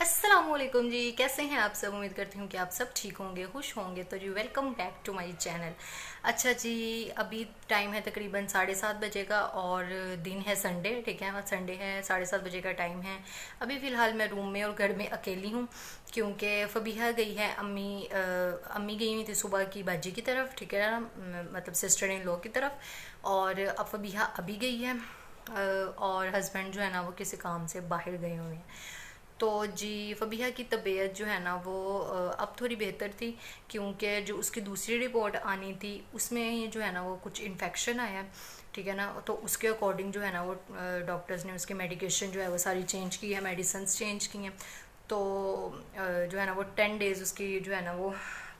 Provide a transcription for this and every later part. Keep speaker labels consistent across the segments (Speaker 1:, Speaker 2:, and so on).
Speaker 1: अस्सलामुअलैकुम जी, कैसे हैं आप सब। उम्मीद करती हूँ कि आप सब ठीक होंगे, खुश होंगे। तो जी welcome back to my channel. अच्छा जी, अभी टाइम है तकरीबन 7:30 बजे का और दिन है संडे, ठीक है। आज संडे है, 7:30 बजे का टाइम है। अभी फ़िलहाल मैं रूम में और घर में अकेली हूँ क्योंकि फ़बीहा गई है, अम्मी गई हुई थी सुबह की बाजी की तरफ, ठीक है ना, मतलब सिस्टर इन लॉ की तरफ। और अब फ़बीहा अभी गई है और हस्बैंड जो है ना वो किसी काम से बाहर गए हुए हैं। तो जी फ़बीहा की तबीयत जो है ना वो अब थोड़ी बेहतर थी क्योंकि जो उसकी दूसरी रिपोर्ट आनी थी उसमें जो है ना वो कुछ इन्फेक्शन आया है, ठीक है ना। तो उसके अकॉर्डिंग जो है ना वो डॉक्टर्स ने उसकी मेडिकेशन जो है वो सारी चेंज की है, मेडिसिन चेंज की हैं। तो जो है ना वो 10 डेज़ उसकी जो है ना वो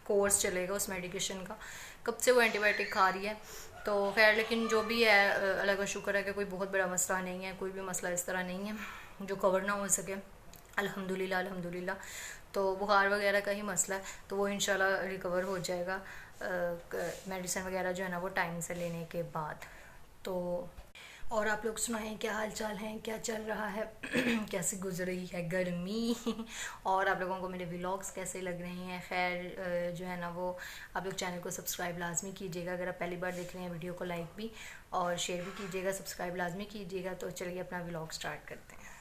Speaker 1: कोर्स चलेगा उस मेडिकेशन का। कब से वो एंटीबायोटिक खा रही है। तो खैर लेकिन जो भी है अल्लाह का शुक्र है कि कोई बहुत बड़ा मसला नहीं है, कोई भी मसला इस तरह नहीं है जो कवर ना हो सके, अल्हम्दुलिल्लाह अल्हम्दुलिल्लाह। तो बुखार वगैरह का ही मसला है, तो वो इंशाल्लाह रिकवर हो जाएगा मेडिसिन वगैरह जो है ना वो टाइम से लेने के बाद। तो और आप लोग सुनाएं, क्या हाल चाल है, क्या चल रहा है कैसे गुजर रही है गर्मी और आप लोगों को मेरे व्लॉग्स कैसे लग रहे हैं। खैर जो है ना वो आप लोग चैनल को सब्सक्राइब लाजमी कीजिएगा, अगर आप पहली बार देख रहे हैं वीडियो को लाइक भी और शेयर भी कीजिएगा, सब्सक्राइब लाजमी कीजिएगा। तो चलिए अपना व्लॉग स्टार्ट करते हैं।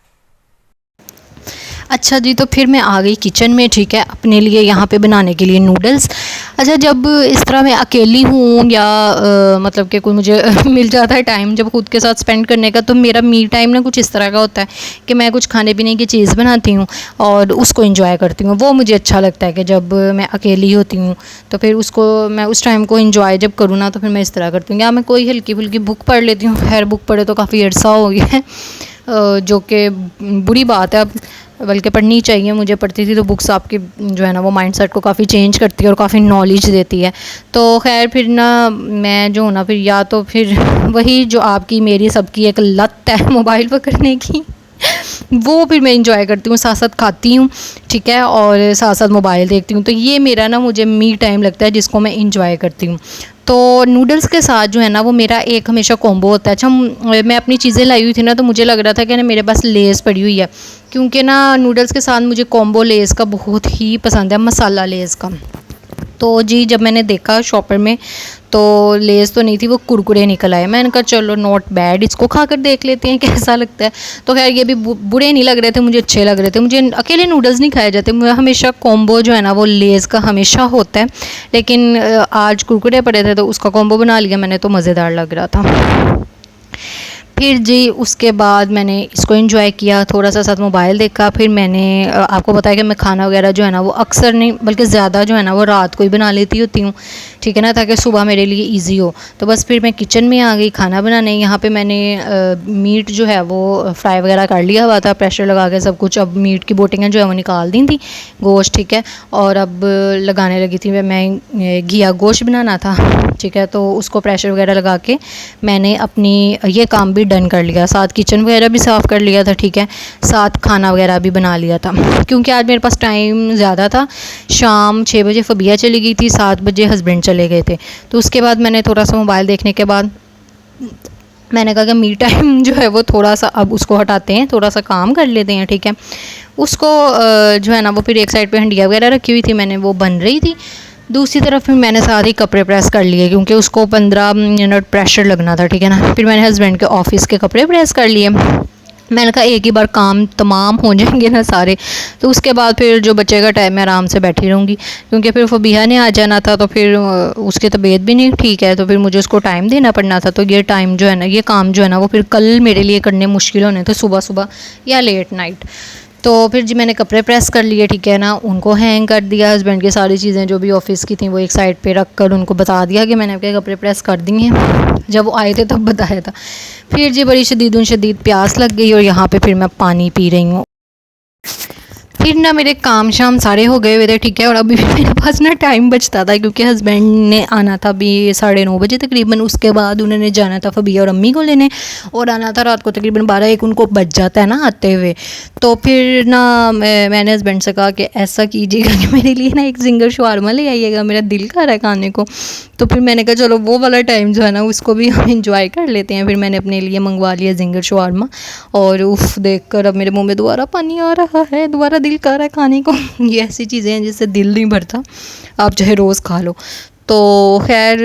Speaker 2: अच्छा जी, तो फिर मैं आ गई किचन में, ठीक है, अपने लिए यहाँ पे बनाने के लिए नूडल्स। अच्छा, जब इस तरह मैं अकेली हूँ या मतलब कि कोई मुझे मिल जाता है टाइम जब खुद के साथ स्पेंड करने का, तो मेरा मी टाइम ना कुछ इस तरह का होता है कि मैं कुछ खाने पीने की चीज़ बनाती हूँ और उसको इंजॉय करती हूँ। वो मुझे अच्छा लगता है कि जब मैं अकेली होती हूँ तो फिर उसको मैं उस टाइम को इंजॉय जब करूँ ना, तो फिर मैं इस तरह करती हूँ। या मैं कोई हल्की फुल्की बुक पढ़ लेती हूँ। खैर बुक पढ़े तो काफ़ी अरसा हो गया है, जो कि बुरी बात है, अब बल्कि पढ़नी चाहिए। मुझे पढ़ती थी तो बुक्स आपकी जो है ना वो माइंडसेट को काफ़ी चेंज करती है और काफ़ी नॉलेज देती है। तो खैर फिर ना मैं जो हूँ ना फिर या तो फिर वही जो आपकी मेरी सबकी एक लत है मोबाइल पकड़ने की वो फिर मैं इंजॉय करती हूँ, साथ साथ खाती हूँ, ठीक है, और साथ साथ मोबाइल देखती हूँ। तो ये मेरा ना मुझे मी टाइम लगता है जिसको मैं इंजॉय करती हूँ। तो नूडल्स के साथ जो है ना वो मेरा एक हमेशा कॉम्बो होता है। अच्छा, मैं अपनी चीज़ें लाई हुई थी ना, तो मुझे लग रहा था कि ना मेरे पास लेस पड़ी हुई है, क्योंकि ना नूडल्स के साथ मुझे कॉम्बो लेस का बहुत ही पसंद है, मसाला लेस का। तो जी जब मैंने देखा शॉपर में तो लेस तो नहीं थी, वो कुरकुरे निकल आए। मैंने कहा चलो नॉट बैड, इसको खा कर देख लेते हैं कैसा लगता है। तो खैर ये भी बुरे नहीं लग रहे थे, मुझे अच्छे लग रहे थे। मुझे अकेले नूडल्स नहीं खाए जाते, मुझे हमेशा कॉम्बो जो है ना वो लेस का हमेशा होता है। लेकिन आज कुरकुरे पड़े थे तो उसका कॉम्बो बना लिया मैंने, तो मज़ेदार लग रहा था। फिर जी उसके बाद मैंने इसको एंजॉय किया, थोड़ा-सा साथ मोबाइल देखा। फिर मैंने आपको बताया कि मैं खाना वगैरह जो है ना वो अक्सर नहीं बल्कि ज़्यादा जो है ना वो रात को ही बना लेती होती हूँ, ठीक है ना, ताकि सुबह मेरे लिए ईज़ी हो। तो बस फिर मैं किचन में आ गई खाना बनाने। यहाँ पे मैंने मीट जो है वो फ्राई वगैरह कर लिया हुआ था, प्रेशर लगा के सब कुछ। अब मीट की बोटियाँ जो है वो निकाल दी थी, गोश्त, ठीक है। और अब लगाने लगी थी मैं घिया गोश्त बनाना था, ठीक है। तो उसको प्रेशर वगैरह लगा के मैंने अपनी ये काम भी डन कर लिया, साथ किचन वगैरह भी साफ़ कर लिया था, ठीक है, साथ खाना वगैरह भी बना लिया था। क्योंकि आज मेरे पास टाइम ज़्यादा था। शाम 6 बजे फ़बिया चली गई थी, 7 बजे हस्बैंड चले गए थे। तो उसके बाद मैंने थोड़ा सा मोबाइल देखने के बाद मैंने कहा कि मी टाइम जो है वो थोड़ा सा अब उसको हटाते हैं, थोड़ा सा काम कर लेते हैं, ठीक है। उसको जो है ना वो फिर एक साइड पे हंडिया वगैरह रखी हुई थी, मैंने वो बन रही थी। दूसरी तरफ फिर मैंने सारे ही कपड़े प्रेस कर लिए क्योंकि उसको 15 मिनट प्रेशर लगना था, ठीक है ना। फिर मैंने हस्बैंड के ऑफिस के कपड़े प्रेस कर लिए। मैंने कहा एक ही बार काम तमाम हो जाएंगे ना सारे, तो उसके बाद फिर जो बचेगा टाइम मैं आराम से बैठी रहूँगी। क्योंकि फिर फ़बिहा ने आ जाना था, तो फिर उसकी तबीयत भी नहीं ठीक है, तो फिर मुझे उसको टाइम देना पड़ना था। तो ये टाइम जो है ना, ये काम जो है ना वो फिर कल मेरे लिए करने मुश्किल होने थे, सुबह सुबह या लेट नाइट। तो फिर जी मैंने कपड़े प्रेस कर लिए, ठीक है ना, उनको हैंग कर दिया। हस्बैंड की सारी चीज़ें जो भी ऑफिस की थी वो एक साइड पे रख कर उनको बता दिया कि मैंने आपके कपड़े प्रेस कर दिए हैं। जब वो आए थे तब बताया था। फिर जी बड़ी शदीद प्यास लग गई और यहाँ पे फिर मैं पानी पी रही हूँ। फिर ना मेरे काम शाम सारे हो गए हुए थे, ठीक है। और अभी भी मेरे पास ना टाइम बचता था क्योंकि हस्बैंड ने आना था अभी 9:30 बजे तकरीबन। उसके बाद उन्होंने जाना था फ़बिया और अम्मी को लेने, और आना था रात को तकरीबन 12-1 उनको बच जाता है ना आते हुए। तो फिर ना मैंने हस्बैंड से कहा कि ऐसा कीजिएगा कि मेरे लिए ना एक ज़िंगर शवारमा ले आइएगा, मेरा दिल कर रहा है खाने को। तो फिर मैंने कहा चलो वो वाला टाइम जो है ना उसको भी हम इंजॉय कर लेते हैं। फिर मैंने अपने लिए मंगवा लिया ज़िंगर शवारमा, और उफ देख कर अब मेरे मुँह में दोबारा पानी आ रहा है, दोबारा दिल दिल कर रहा है खाने को। ये ऐसी चीज़ें हैं जिससे दिल नहीं भरता, आप चाहे रोज़ खा लो। तो खैर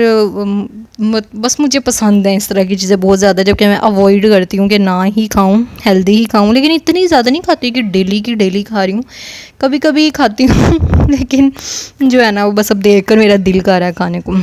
Speaker 2: बस मुझे पसंद है इस तरह की चीज़ें बहुत ज़्यादा, जबकि मैं अवॉइड करती हूँ कि ना ही खाऊँ, हेल्दी ही खाऊँ, लेकिन इतनी ज़्यादा नहीं खाती कि डेली की डेली खा रही हूँ, कभी कभी खाती हूँ। लेकिन जो है ना वो बस अब देख कर मेरा दिल कर रहा है खाने को।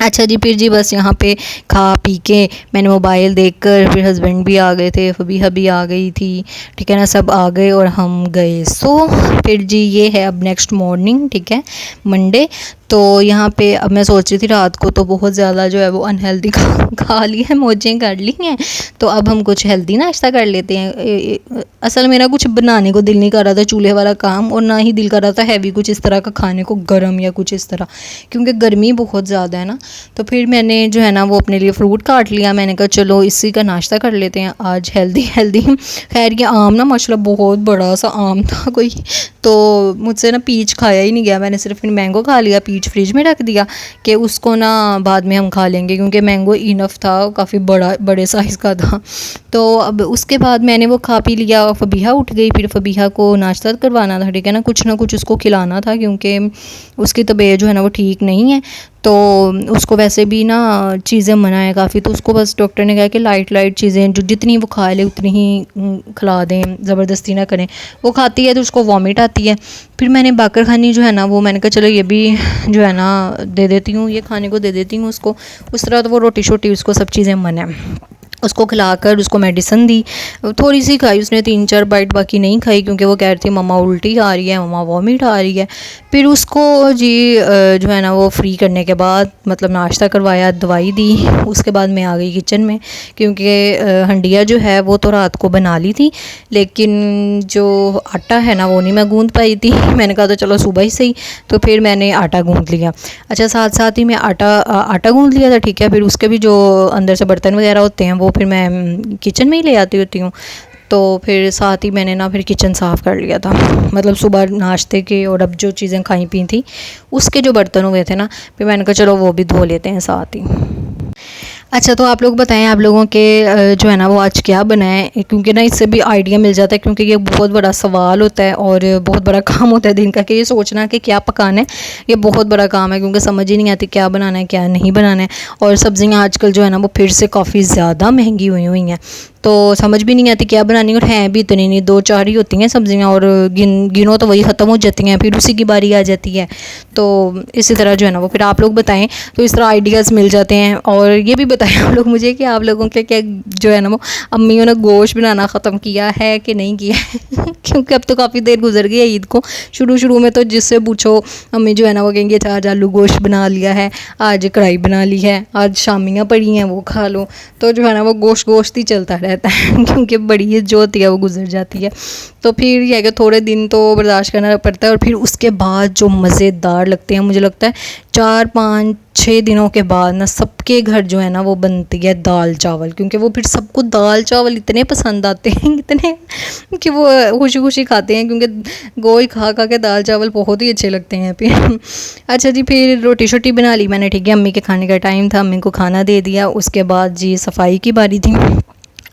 Speaker 2: अच्छा जी, फिर जी बस यहाँ पे खा पी के मैंने मोबाइल देखकर, फिर हस्बैंड भी आ गए थे, फबीहा भी आ गई थी, ठीक है ना, सब आ गए और हम गए सो। फिर जी ये है अब नेक्स्ट मॉर्निंग, ठीक है, मंडे। तो यहाँ पे अब मैं सोच रही थी रात को तो बहुत ज़्यादा जो है वो अनहेल्दी खा ली है, मौजें कर ली हैं, तो अब हम कुछ हेल्दी नाश्ता कर लेते हैं। असल में ना कुछ बनाने को दिल नहीं कर रहा था चूल्हे वाला काम, और ना ही दिल कर रहा था हैवी कुछ इस तरह का खाने को, गरम या कुछ इस तरह, क्योंकि गर्मी बहुत ज़्यादा है ना। तो फिर मैंने जो है ना वो अपने लिए फ़्रूट काट लिया, मैंने कहा चलो इसी का नाश्ता कर लेते हैं आज, हेल्दी हेल्दी। खैर ये आम ना माशाल्लाह बहुत बड़ा सा आम था कोई, तो मुझसे ना पीच खाया ही नहीं गया, मैंने सिर्फ मैंगो खा लिया, पीच फ्रिज में रख दिया कि उसको ना बाद में हम खा लेंगे, क्योंकि मैंगो इनफ था, काफ़ी बड़े साइज़ का था। तो अब उसके बाद मैंने वो खा पी लिया, फबीहा उठ गई, फिर फबीहा को नाश्ता करवाना था, ठीक है ना, कुछ ना कुछ उसको खिलाना था, क्योंकि उसकी तबीयत जो है ना वो ठीक नहीं है। तो उसको वैसे भी ना चीज़ें मना है काफ़ी, तो उसको बस डॉक्टर ने कहा कि लाइट चीज़ें जो जितनी वो खा ले उतनी ही खिला दें, ज़बरदस्ती ना करें। वो खाती है तो उसको वॉमिट आती है। फिर मैंने बाकर खानी जो है ना वो मैंने कहा चलो ये भी जो है ना दे देती हूँ, ये खाने को दे देती हूँ उसको। उस तरह तो वो रोटी शोटी उसको सब चीज़ें मना है। उसको खिलाकर उसको मेडिसिन दी, थोड़ी सी खाई उसने, 3-4 बाइट, बाकी नहीं खाई, क्योंकि वो कह रही थी मम्मा उल्टी आ रही है, मम्मा वॉमिट आ रही है। फिर उसको जी जो है ना वो फ्री करने के बाद मतलब नाश्ता करवाया, दवाई दी, उसके बाद मैं आ गई किचन में, क्योंकि हंडिया जो है वो तो रात को बना ली थी, लेकिन जो आटा है ना वो नहीं मैं गूँध पाई थी। मैंने कहा था चलो सुबह ही सही, तो फिर मैंने आटा गूँध लिया। अच्छा, साथ साथ ही मैं आटा गूँध लिया था, ठीक है। फिर उसके भी जो अंदर से बर्तन वगैरह होते हैं वो फिर मैं किचन में ही ले आती होती हूँ, तो फिर साथ ही मैंने ना फिर किचन साफ़ कर लिया था, मतलब सुबह नाश्ते के और अब जो चीज़ें खाई पी थी उसके जो बर्तन हुए थे ना, फिर मैंने कहा चलो वो भी धो लेते हैं साथ ही। अच्छा, तो आप लोग बताएं आप लोगों के जो है ना वो आज क्या बनाएं, क्योंकि ना इससे भी आइडिया मिल जाता है, क्योंकि ये बहुत बड़ा सवाल होता है और बहुत बड़ा काम होता है दिन का, कि ये सोचना कि क्या पकाना है, ये बहुत बड़ा काम है, क्योंकि समझ ही नहीं आती क्या बनाना है क्या नहीं बनाना है। और सब्ज़ियाँ आजकल जो है ना वो फिर से काफ़ी ज़्यादा महंगी हुई हैं, तो समझ भी नहीं आती क्या बनानी, और हैं भी इतनी नहीं, 2-4 ही होती हैं सब्ज़ियाँ, और गिनो तो वही ख़त्म हो जाती हैं, फिर उसी की बारी आ जाती है। तो इसी तरह जो है ना वो फिर आप लोग बताएं, तो इस तरह आइडियाज़ मिल जाते हैं। और ये भी बताएं आप लोग मुझे कि आप लोगों के क्या जो है ना वो अम्मियों ने गोश्त बनाना ख़त्म किया है कि नहीं किया है। क्योंकि अब तो काफ़ी देर गुजर गई है ईद को, शुरू में तो जिससे पूछो अम्मी जो है ना वो कहेंगे अच्छा आज आलू गोश्त बना लिया है, आज कढ़ाई बना ली है, आज शामियाँ पड़ी हैं वो खा लो। तो जो है ना वो गोश्त ही चलता रहता है, क्योंकि बड़ी ईद जो होती है वो गुजर जाती है। तो फिर यह कि थोड़े दिन तो बर्दाश्त करना पड़ता है, और फिर उसके बाद जो मज़ेदार लगते हैं, मुझे लगता है 4-5-6 दिनों के बाद ना सबके घर जो है ना वो बनती है दाल चावल, क्योंकि वो फिर सबको दाल चावल इतने पसंद आते हैं, इतने कि वो खुशी खुशी खाते हैं, क्योंकि गोई खा के दाल चावल बहुत ही अच्छे लगते हैं फिर। अच्छा जी, फिर रोटी शोटी बना ली मैंने, ठीक है, अम्मी के खाने का टाइम था, अम्मी को खाना दे दिया। उसके बाद जी सफाई की बारी थी।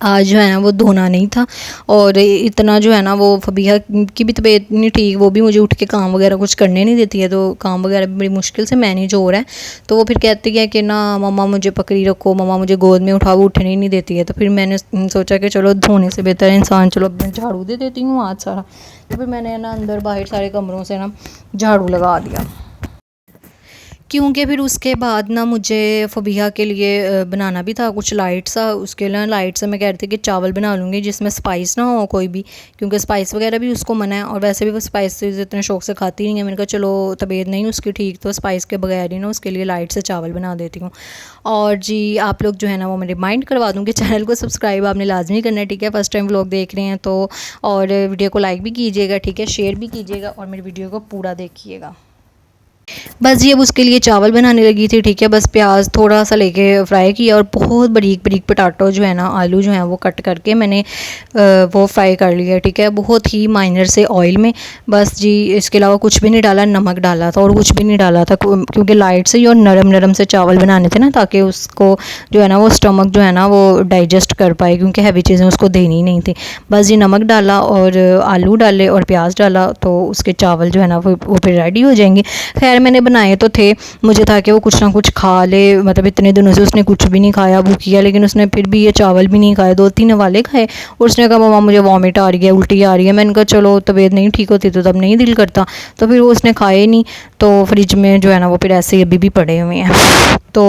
Speaker 2: आज जो है ना वो धोना नहीं था, और इतना जो है ना वो फबीहा की भी तबीयत नहीं ठीक, वो भी मुझे उठ के काम वगैरह कुछ करने नहीं देती है, तो काम वगैरह बड़ी मुश्किल से मैनेज हो रहा है। तो वो फिर कहती है कि ना मम्मा मुझे पकड़ी रखो, मम्मा मुझे गोद में उठाओ, उठने ही नहीं देती है। तो फिर मैंने सोचा कि चलो धोने से बेहतर है इंसान, चलो अब झाड़ू दे देती हूँ आज सारा। तो फिर मैंने ना अंदर बाहर सारे कमरों से ना झाड़ू लगा दिया, क्योंकि फिर उसके बाद ना मुझे फबीहा के लिए बनाना भी था कुछ लाइट सा। उसके लिए लाइट सा मैं कह रही थी कि चावल बना लूँगी जिसमें स्पाइस ना हो कोई भी, क्योंकि स्पाइस वगैरह भी उसको मना है, और वैसे भी वो स्पाइस इतने शौक से खाती नहीं है। मैंने कहा चलो तबीयत नहीं उसकी ठीक, तो स्पाइस के बगैर ही ना उसके लिए लाइट से चावल बना देती हूँ। और जी आप लोग जो है ना वो मैं रिमाइंड करवा दूँ कि चैनल को सब्सक्राइब आपने लाजमी करना है, ठीक है, फर्स्ट टाइम व्लॉग देख रहे हैं तो। और वीडियो को लाइक भी कीजिएगा, ठीक है, शेयर भी कीजिएगा, और मेरी वीडियो को पूरा देखिएगा। बस जी अब उसके लिए चावल बनाने लगी थी, ठीक है। बस प्याज थोड़ा सा लेके फ्राई किया और बहुत बारीक बारीक पोटैटो जो है ना, आलू जो हैं वो कट करके मैंने वो फ्राई कर लिया, ठीक है, बहुत ही माइनर से ऑयल में। बस जी इसके अलावा कुछ भी नहीं डाला, नमक डाला था और कुछ भी नहीं डाला था, क्योंकि लाइट से ही और नरम नरम से चावल बनाने थे ना, ताकि उसको जो है ना वो स्टमक जो है ना वो डाइजेस्ट कर पाए, क्योंकि हैवी चीज़ें उसको देनी नहीं थी। बस जी नमक डाला और आलू डाले और प्याज डाला, तो उसके चावल जो है ना वो फिर रेडी हो जाएंगे। खैर मैंने बनाए तो थे, मुझे था कि वो कुछ ना कुछ खा ले, मतलब इतने दिनों से उसने कुछ भी नहीं खाया, भूख किया, लेकिन उसने फिर भी ये चावल भी नहीं खाए, 2-3 वाले खाए और उसने कहा मम्मा मुझे वॉमिट आ रही है, उल्टी आ रही है। मैंने कहा चलो तबीयत नहीं ठीक होती तो तब नहीं दिल करता, तो फिर वो उसने खाए नहीं, तो फ्रिज में जो है ना वो फिर ऐसे ही अभी भी पड़े हुए हैं। तो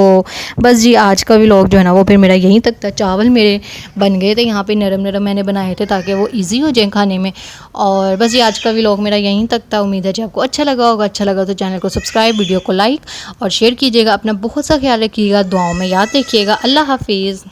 Speaker 2: बस जी आज का व्लॉग जो है ना वो फिर मेरा यहीं तक था। चावल मेरे बन गए थे यहाँ पे, नरम नरम मैंने बनाए थे ताकि वो इजी हो जाए खाने में। और बस ये आज का व्लॉग मेरा यहीं तक था। उम्मीद है जी आपको अच्छा लगा होगा। अच्छा लगा तो चैनल को सब्सक्राइब, वीडियो को लाइक और शेयर कीजिएगा। अपना बहुत सा ख्याल रखिएगा, दुआओं में याद रखिएगा। अल्लाह हाफिज़।